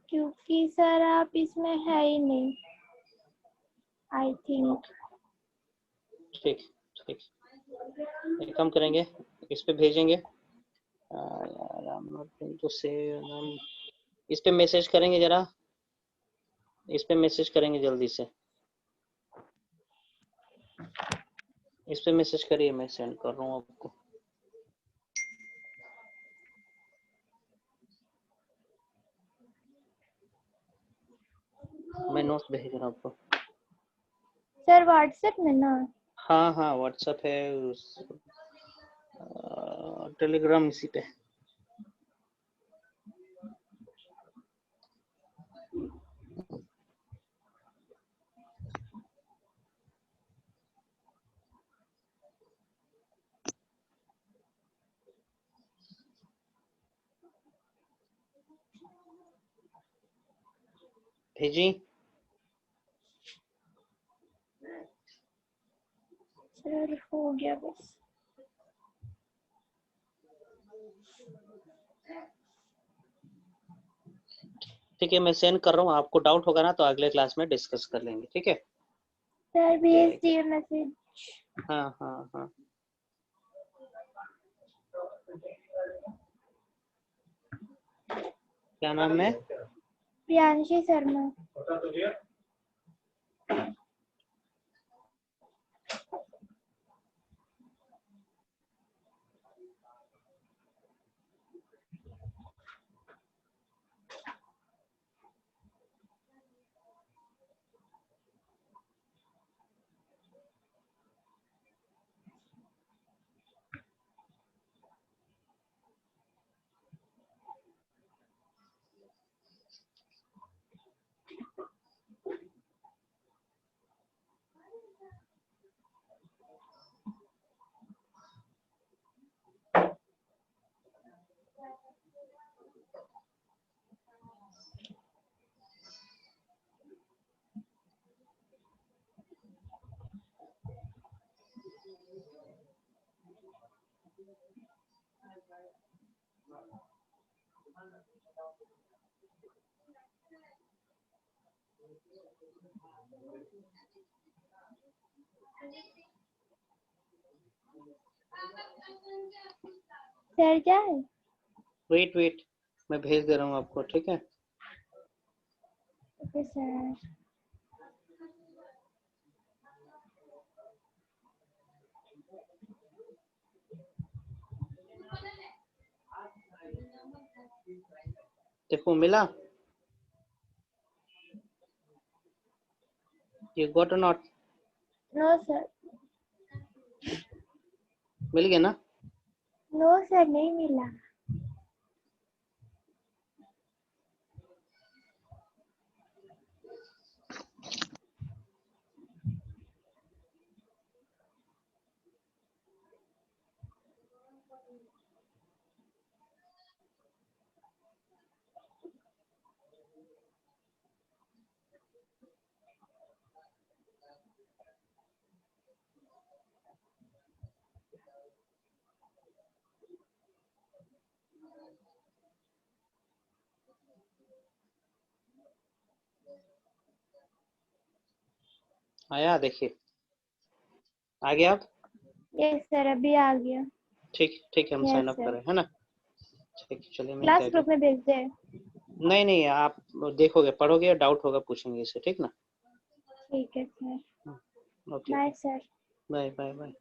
क्योंकि सर आप इसमें है ही नहीं, आई थिंक। ठीक, ठीक, एक काम करेंगे, इस पे भेजेंगे। यार I'm not going to say, इस पे मैसेज करेंगे जरा, इस पे मैसेज करेंगे जल्दी से, इस पे मैसेज करिए, मैं सेंड कर रहा हूँ आपको। मैं नोट्स भेज रहा हूँ आपको। सर व्हाट्सएप में ना? हाँ हाँ, व्हाट्सएप है, टेलीग्राम इसी पे। भेजी? सर हो गया बस। ठीक है, मैं सेंड कर रहा हूँ, आपको डाउट होगा ना तो अगले क्लास में डिस्कस कर लेंगे, ठीक है। सर भेज दिए मैसेज। हाँ हाँ हाँ। क्या नाम है? प्रियांशी शर्मा। सर क्या है? वेट वेट, मैं भेज दे रहा हूँ आपको, ठीक है। Okay sir. देखो मिला, ये गॉट और नॉट? No sir. मिल गया ना? नो सर, नहीं मिला। आया, देखिए आ गया आप। यस सर, अभी आ गया। ठीक ठीक है, हम यस साइन अप सर, करें, है ना। ठीक, चलिए मैं क्लास कह ग्रुप दूँ। में भेजते हैं। नहीं नहीं, आप देखोगे, पढ़ोगे, डाउट होगा पूछेंगे इसे, ठीक ना। ठीक है sir, okay, bye sir. Bye bye bye.